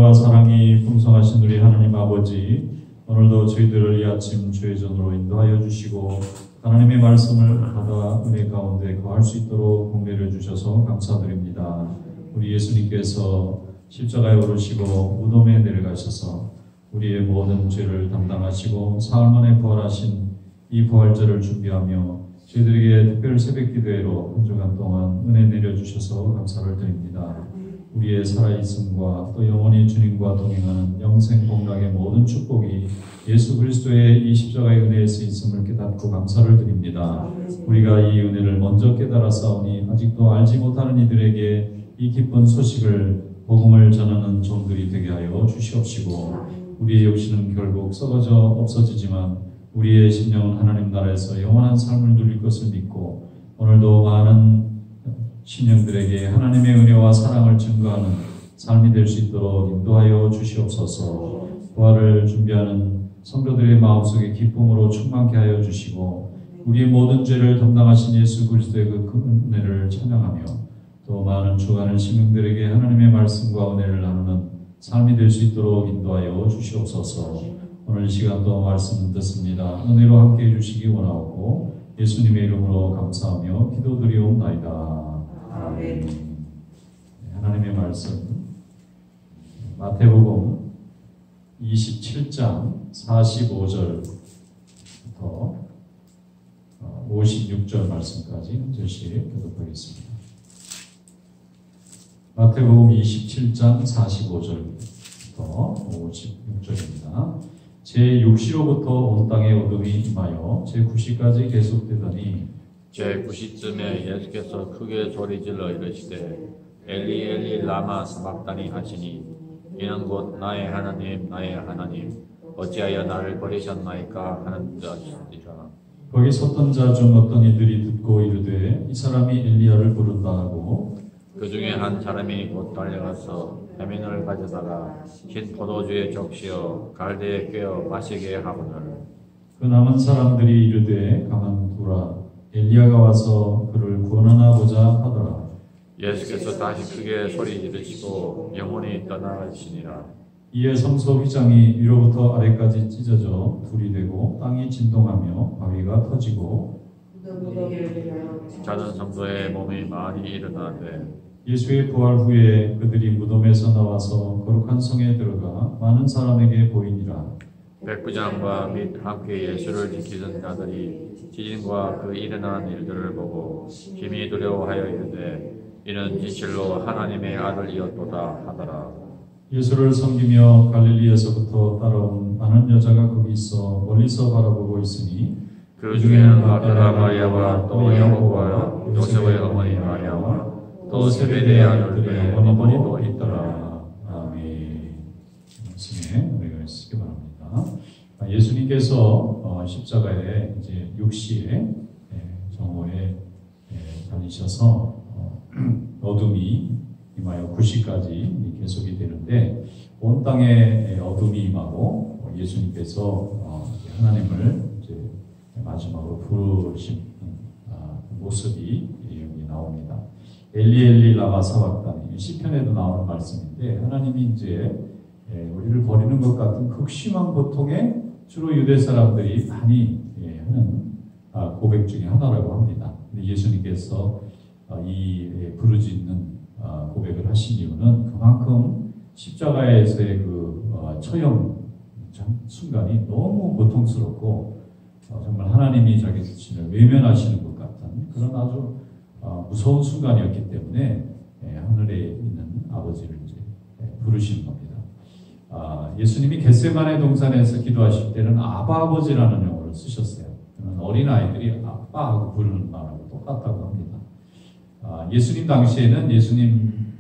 은혜와 사랑이 풍성하신 우리 하나님 아버지, 오늘도 저희들을 이 아침 주의 전으로 인도하여 주시고 하나님의 말씀을 받아 은혜 가운데 거할 수 있도록 복내려 주셔서 감사드립니다. 우리 예수님께서 십자가에 오르시고 무덤에 내려가셔서 우리의 모든 죄를 담당하시고 사흘 만에 부활하신 이 부활절을 준비하며 저희들에게 특별 새벽 기도회로 한 주간 동안 은혜 내려주셔서 감사를 드립니다. 우리의 살아있음과 또 영원히 주님과 동행하는 영생 복락의 모든 축복이 예수 그리스도의 이 십자가의 은혜에서 있음을 깨닫고 감사를 드립니다. 우리가 이 은혜를 먼저 깨달았사오니 아직도 알지 못하는 이들에게 이 기쁜 소식을 복음을 전하는 종들이 되게 하여 주시옵시고, 우리의 육신은 결국 썩어져 없어지지만 우리의 심령은 하나님 나라에서 영원한 삶을 누릴 것을 믿고 오늘도 많은 신령들에게 하나님의 은혜와 사랑을 증거하는 삶이 될 수 있도록 인도하여 주시옵소서. 부활을 준비하는 성도들의 마음속에 기쁨으로 충만케 하여 주시고 우리의 모든 죄를 담당하신 예수 그리스도의 그 은혜를 찬양하며 또 많은 주가는 신령들에게 하나님의 말씀과 은혜를 나누는 삶이 될 수 있도록 인도하여 주시옵소서. 오늘 이 시간도 말씀 듣습니다. 은혜로 함께해 주시기 원하옵고 예수님의 이름으로 감사하며 기도드리옵나이다. 아멘. 하나님의 말씀 마태복음 27장 45절부터 56절 말씀까지 한 절씩 교독하겠습니다. 마태복음 27장 45절부터 56절입니다. 제6시로부터 온 땅에 어둠이 임하여 제9시까지 계속되더니 제9시쯤에 예수께서 크게 소리질러 이르시되 엘리 엘리 라마 사박다니 하시니 이는 곧 나의 하나님 나의 하나님 어찌하여 나를 버리셨나이까 하는 뜻이라. 거기 섰던 자 중 어떤 이들이 듣고 이르되 이 사람이 엘리야를 부른다 하고 그 중에 한 사람이 곧 달려가서 해민을 가져다가 흰 포도주에 적시어 갈대에 꿰어 마시게 하거늘 그 남은 사람들이 이르되 가만두라 엘리야가 와서 그를 구원하나 보자 하더라. 예수께서 다시 크게 소리 지르시고 영혼이 떠나가시니라. 이에 성소 휘장이 위로부터 아래까지 찢어져 불이 되고 땅이 진동하며 바위가 터지고 자는 성도의 몸이 많이 일어나되 예수의 부활 후에 그들이 무덤에서 나와서 거룩한 성에 들어가 많은 사람에게 보이니라. 백부장과 및 함께 예수를 지키던 자들이 지진과 그 일어난 일들을 보고 심히 두려워하여 이르되 이는 진실로 하나님의 아들이었도다 하더라. 예수를 섬기며 갈릴리에서부터 따라온 많은 여자가 거기 있어 멀리서 바라보고 있으니 그 중에는 막달라 마리아와 또 야고보와 요셉의 어머니 마리아와 또 세베대의 아들들의 어머니도 있더라. 아멘. 말씀에 우리가 쓰기 바랍니다. 예수님께서 십자가에 이제 6시에 정오에 다니셔서 어둠이 임하여 9시까지 계속이 되는데 온 땅에 어둠이 임하고 예수님께서 하나님을 이제 마지막으로 부르신 모습이 여기 나옵니다. 엘리 엘리 라마 사박다니 시편에도 나오는 말씀인데 하나님이 이제 우리를 버리는 것 같은 극심한 고통에 주로 유대 사람들이 많이 하는 고백 중에 하나라고 합니다. 근데 예수님께서 이 부르짖는 고백을 하신 이유는 그만큼 십자가에서의 그 처형 순간이 너무 고통스럽고 정말 하나님이 자기 자신을 외면하시는 것 같은 그런 아주 무서운 순간이었기 때문에 하늘에 있는 아버지를 이제 부르시는 겁니다. 예수님이 겟세마네 동산에서 기도하실 때는 아바 아버지라는 용어를 쓰셨어요. 어린 아이들이 아빠하고 부르는 말하고 똑같다고 합니다. 예수님 당시에는 예수님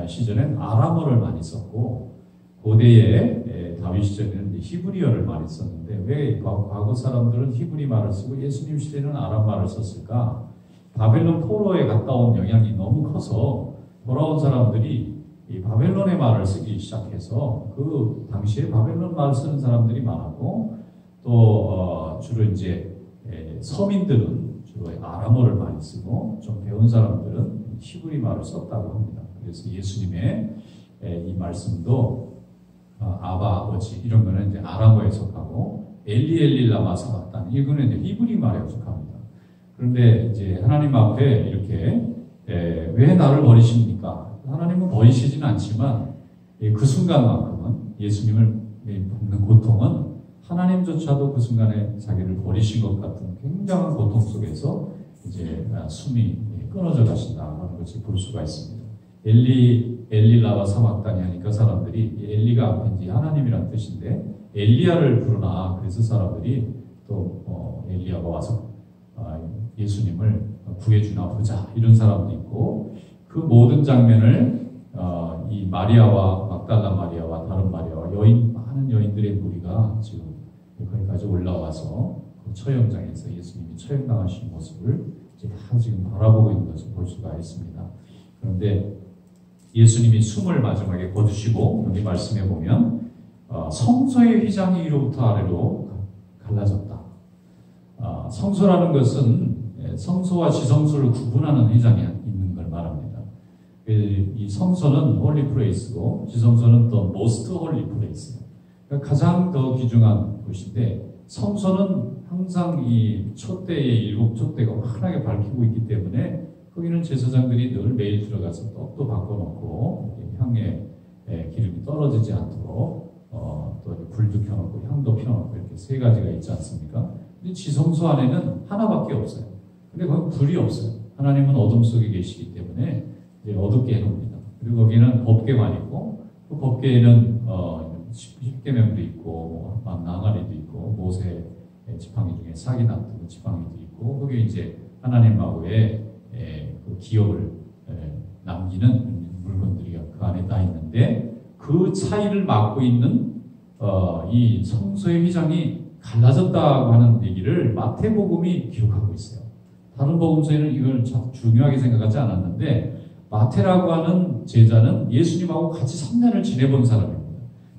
시절엔 아람어를 많이 썼고 고대에 다윗 시절에는 히브리어를 많이 썼는데 왜 과거 사람들은 히브리 말을 쓰고 예수님 시대는 아람 말을 썼을까? 바벨론 포로에 갔다 온 영향이 너무 커서 돌아온 사람들이 이 바벨론의 말을 쓰기 시작해서 그 당시에 바벨론 말을 쓰는 사람들이 많았고 또 주로 이제 서민들은 주로 아람어를 많이 쓰고 좀 배운 사람들은 히브리 말을 썼다고 합니다. 그래서 예수님의 이 말씀도 아바 아버지 이런 거는 이제 아람어에 속하고 엘리 엘리 라마 사박다니 이거는 이제 히브리 말에 속합니다. 그런데 이제 하나님 앞에 이렇게 왜 나를 버리십니까? 하나님은 버리시지는 않지만 그 순간만큼은 예수님을 볶는 고통은 하나님조차도 그 순간에 자기를 버리신 것 같은 굉장한 고통 속에서 이제 숨이 끊어져 가신다는 것을 볼 수가 있습니다. 엘리라와 사막다니 하니까 사람들이 엘리가 앞인지 하나님이란 뜻인데 엘리야를 부르나 그래서 사람들이 또 엘리야가 와서 예수님을 구해주나 보자 이런 사람도 있고 그 모든 장면을 이 마리아와 막달라 마리아와 다른 마리아와 많은 여인들의 무리가 지금 거기까지 올라와서 그 처형장에서 예수님이 처형당하신 모습을 다 지금 바라보고 있는 것을 볼 수가 있습니다. 그런데 예수님이 숨을 마지막에 거두시고 여기 말씀해 보면 성소의 휘장이 위로부터 아래로 갈라졌다. 성소라는 것은 성소와 지성소를 구분하는 휘장이 있는 걸 말합니다. 이 성소는 홀리 플레이스고 지성소는 또 모스트 홀리 플레이스예요. 그러니까 가장 더 귀중한 곳인데 성소는 항상 이 촛대의 7촛대가 환하게 밝히고 있기 때문에 거기는 제사장들이 늘 매일 들어가서 떡도 바꿔놓고 향에 기름이 떨어지지 않도록 또 불도 켜놓고 향도 펴놓고 이렇게 세 가지가 있지 않습니까? 근데 지성소 안에는 하나밖에 없어요. 근데 거기 불이 없어요. 하나님은 어둠 속에 계시기 때문에 이제 어둡게 해놓습니다. 그리고 거기는 법궤만 있고 그 법궤에는 십계명도 있고 망나가리도 있고 모세 지팡이 중에 사기 놔둔 지팡이도 있고 거기에 이제 하나님하고의 그 기억을 남기는 물건들이 그 안에 다 있는데 그 차이를 막고 있는 이 성소의 휘장이 갈라졌다고 하는 얘기를 마태복음이 기록하고 있어요. 다른 복음서에는 이걸 참 중요하게 생각하지 않았는데 마태라고 하는 제자는 예수님하고 같이 3년을 지내본 사람입니다.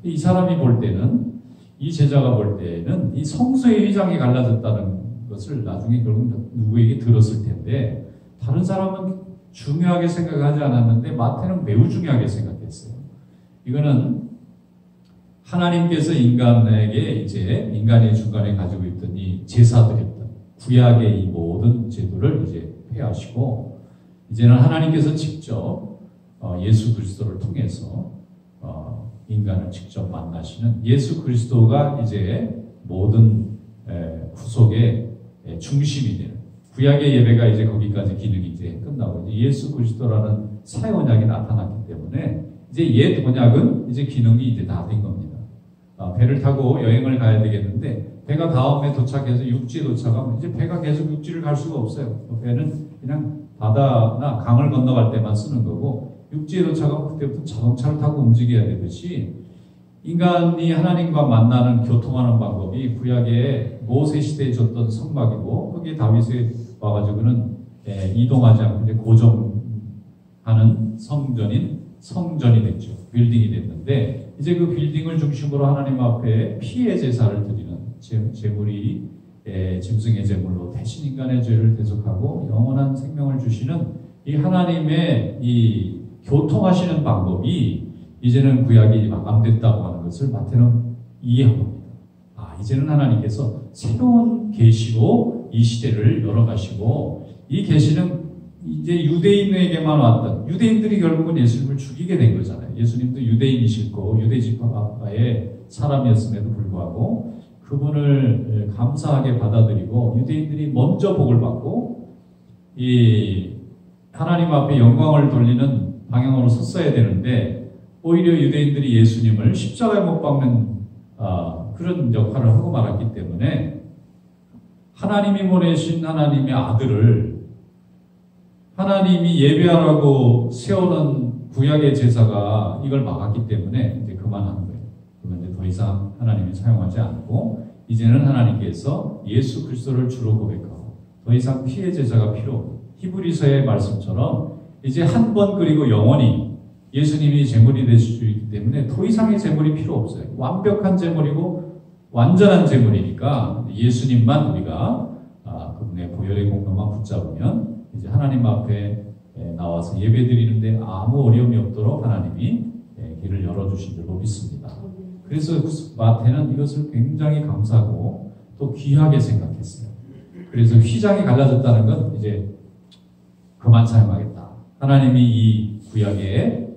이 사람이 볼 때는 이 제자가 볼 때는 이 성소의 휘장이 갈라졌다는 것을 나중에 결국 누구에게 들었을 텐데 다른 사람은 중요하게 생각하지 않았는데 마태는 매우 중요하게 생각했어요. 이거는 하나님께서 인간에게 이제 인간의 중간에 가지고 있던 이 제사드렸던 구약의 이 모든 제도를 이제 폐하시고 이제는 하나님께서 직접 예수 그리스도를 통해서 인간을 직접 만나시는 예수 그리스도가 이제 모든 구속의 중심이 되는 구약의 예배가 이제 거기까지 기능이 이제 끝나고 이제 예수 그리스도라는 새 언약이 나타났기 때문에 이제 옛 언약은 이제 기능이 이제 다 된 겁니다. 배를 타고 여행을 가야 되겠는데 배가 다음에 도착해서 육지에 도착하면 이제 배가 계속 육지를 갈 수가 없어요. 배는 그냥 바다나 강을 건너갈 때만 쓰는 거고 육지에 도착하면 그때부터 자동차를 타고 움직여야 되듯이 인간이 하나님과 만나는 교통하는 방법이 구약의 모세 시대에 줬던 성막이고 거기에 다윗이 와가지고는 이동하지 않고 이제 고정하는 성전이 됐죠. 빌딩이 됐는데 이제 그 빌딩을 중심으로 하나님 앞에 피의 제사를 드리는 제물이 짐승의 제물로 대신 인간의 죄를 대속하고 영원한 생명을 주시는 이 하나님의 이 교통하시는 방법이 이제는 구약이 마감됐다고 하는 것을 마태는 이해합니다. 이제는 하나님께서 새로운 계시로 이 시대를 열어가시고 이 계시는 이제 유대인에게만 왔던 유대인들이 결국은 예수님을 죽이게 된 거잖아요. 예수님도 유대인이실 거 유대 지파의 사람이었음에도 불구하고 그분을 감사하게 받아들이고 유대인들이 먼저 복을 받고 이 하나님 앞에 영광을 돌리는 방향으로 섰어야 되는데 오히려 유대인들이 예수님을 십자가에 못 박는 그런 역할을 하고 말았기 때문에 하나님이 보내신 하나님의 아들을 하나님이 예배하라고 세워놓은 구약의 제사가 이걸 막았기 때문에 이제 그만하는 거예요. 그러면 이제 더 이상 하나님이 사용하지 않고 이제는 하나님께서 예수 그리스도를 주로 고백하고 더 이상 피의 제사가 필요 없는 히브리서의 말씀처럼 이제 한 번 그리고 영원히 예수님이 제물이 되실 수 있기 때문에 더 이상의 제물이 필요 없어요. 완벽한 제물이고 완전한 제물이니까 예수님만 우리가 그분의 보혈의 공로만 붙잡으면 이제 하나님 앞에 나와서 예배드리는데 아무 어려움이 없도록 하나님이 믿습니다. 그래서 마태는 이것을 굉장히 감사하고 또 귀하게 생각했어요. 그래서 휘장이 갈라졌다는 건 이제 그만 사용하겠다. 하나님이 이 구약의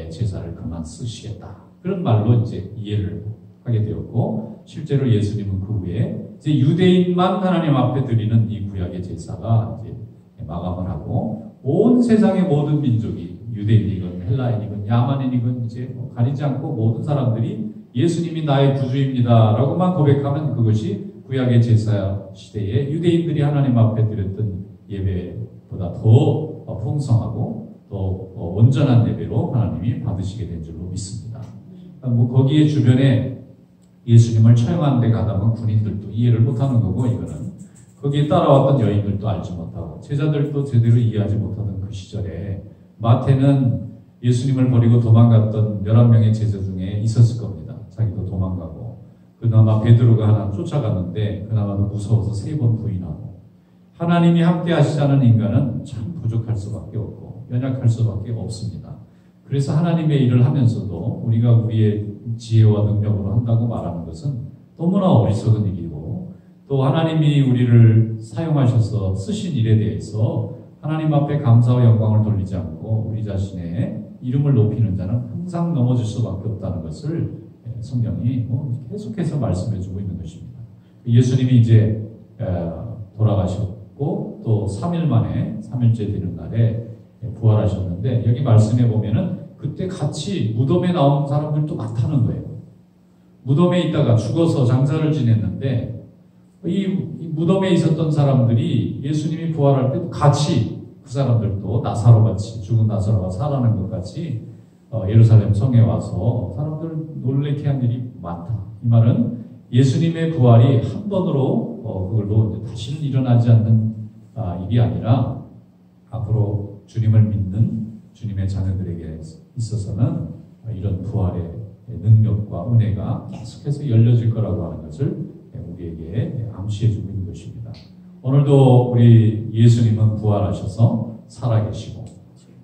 제사를 그만 쓰시겠다. 그런 말로 이제 이해를 하게 되었고, 실제로 예수님은 그 후에 이제 유대인만 하나님 앞에 드리는 이 구약의 제사가 이제 마감을 하고, 온 세상의 모든 민족이 유대인이건 헬라인이건 야만인이건 이제 가리지 않고 모든 사람들이 예수님이 나의 구주입니다라고만 고백하면 그것이 구약의 제사 시대에 유대인들이 하나님 앞에 드렸던 예배보다 더 풍성하고 더 온전한 예배로 하나님이 받으시게 된 줄로 믿습니다. 뭐 거기에 주변에 예수님을 처형하는 데 가다 보면 군인들도 이해를 못하는 거고, 이거는 거기에 따라왔던 여인들도 알지 못하고 제자들도 제대로 이해하지 못하던 그 시절에 마태는 예수님을 버리고 도망갔던 11명의 제자 중에 있었을 겁니다. 자기도 도망가고, 그나마 베드로가 하나 쫓아갔는데 그나마도 무서워서 3번 부인하고, 하나님이 함께 하시자는 인간은 참 부족할 수밖에 없고 연약할 수밖에 없습니다. 그래서 하나님의 일을 하면서도 우리가 우리의 지혜와 능력으로 한다고 말하는 것은 너무나 어리석은 일이고, 또 하나님이 우리를 사용하셔서 쓰신 일에 대해서 하나님 앞에 감사와 영광을 돌리지 않고 우리 자신의 이름을 높이는 자는 항상 넘어질 수밖에 없다는 것을 성경이 계속해서 말씀해주고 있는 것입니다. 예수님이 이제 돌아가셨고 또 3일 만에 3일째 되는 날에 부활하셨는데, 여기 말씀해 보면은 그때 같이 무덤에 나온 사람들도 많다는 거예요. 무덤에 있다가 죽어서 장사를 지냈는데 이 무덤에 있었던 사람들이 예수님이 부활할 때도 같이 그 사람들도 나사로같이, 죽은 나사로가 살아난 것 같이 예루살렘 성에 와서 사람들을 놀래게 한 일이 많다. 이 말은 예수님의 부활이 한 번으로 그걸로 이제 다시는 일어나지 않는 일이 아니라 앞으로 주님을 믿는 주님의 자녀들에게 있어서는 이런 부활의 능력과 은혜가 계속해서 열려질 거라고 하는 것을 우리에게 암시해주고 있는 것입니다. 오늘도 우리 예수님은 부활하셔서 살아계시고,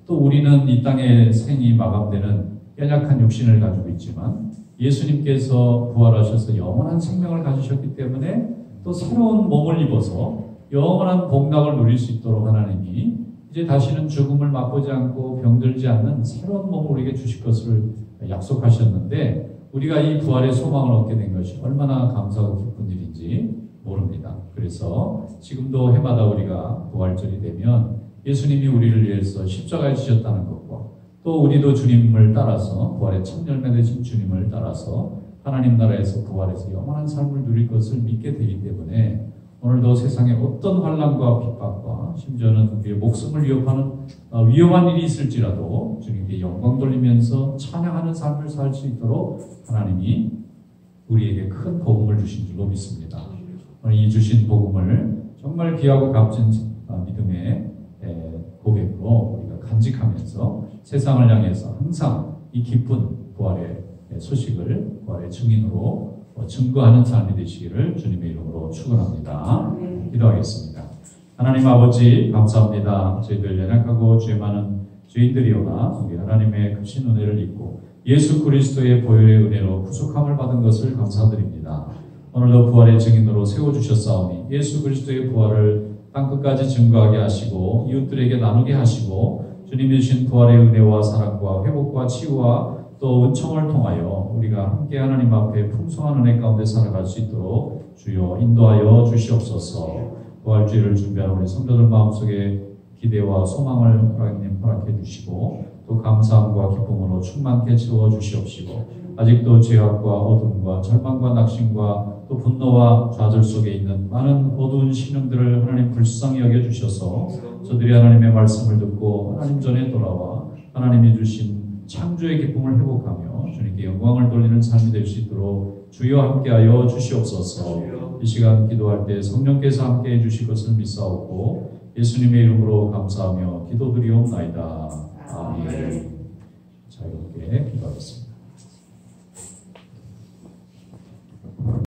또 우리는 이 땅의 생이 마감되는 연약한 육신을 가지고 있지만 예수님께서 부활하셔서 영원한 생명을 가지셨기 때문에 또 새로운 몸을 입어서 영원한 복락을 누릴 수 있도록 하나님이 이제 다시는 죽음을 맛보지 않고 병들지 않는 새로운 몸을 우리에게 주실 것을 약속하셨는데, 우리가 이 부활의 소망을 얻게 된 것이 얼마나 감사하고 기쁜 일인지 모릅니다. 그래서 지금도 해마다 우리가 부활절이 되면 예수님이 우리를 위해서 십자가에 지셨다는 것과, 또 우리도 주님을 따라서 부활의 첫 열매 되신 주님을 따라서 하나님 나라에서 부활해서 영원한 삶을 누릴 것을 믿게 되기 때문에 오늘도 세상에 어떤 환난과 핍박과 심지어는 우리의 목숨을 위협하는 위험한 일이 있을지라도 주님께 영광 돌리면서 찬양하는 삶을 살 수 있도록 하나님이 우리에게 큰 복음을 주신 줄로 믿습니다. 오늘 이 주신 복음을 정말 귀하고 값진 믿음의 고백으로 우리가 간직하면서 세상을 향해서 항상 이 기쁜 부활의 소식을 부활의 증인으로 증거하는 삶이 되시기를 주님의 이름으로 축원합니다. 기도하겠습니다. 하나님 아버지 감사합니다. 저희들 연약하고 죄 많은 죄인들이오나 우리 하나님의 크신 은혜를 입고 예수 그리스도의 보혈의 은혜로 구속함을 받은 것을 감사드립니다. 오늘도 부활의 증인으로 세워주셨사오니 예수 그리스도의 부활을 땅끝까지 증거하게 하시고 이웃들에게 나누게 하시고 주님이 주신 부활의 은혜와 사랑과 회복과 치유와 또 은총을 통하여 우리가 함께 하나님 앞에 풍성한 은혜 가운데 살아갈 수 있도록 주여 인도하여 주시옵소서. 부활주의를 준비하는 우리 성도들 마음속에 기대와 소망을 하나님 허락해 주시고 또 감사함과 기쁨으로 충만케 채워 주시옵시고, 아직도 죄악과 어둠과 절망과 낙심과 또 분노와 좌절 속에 있는 많은 어두운 신령들을 하나님 불쌍히 여겨주셔서 저들이 하나님의 말씀을 듣고 하나님 전에 돌아와 하나님이 주신 창조의 기쁨을 회복하며 주님께 영광을 돌리는 삶이 될 수 있도록 주여 함께하여 주시옵소서. 이 시간 기도할 때 성령께서 함께해 주실 것을 믿사옵고 예수님의 이름으로 감사하며 기도드리옵나이다. 아멘. 자유롭게 기도하겠습니다.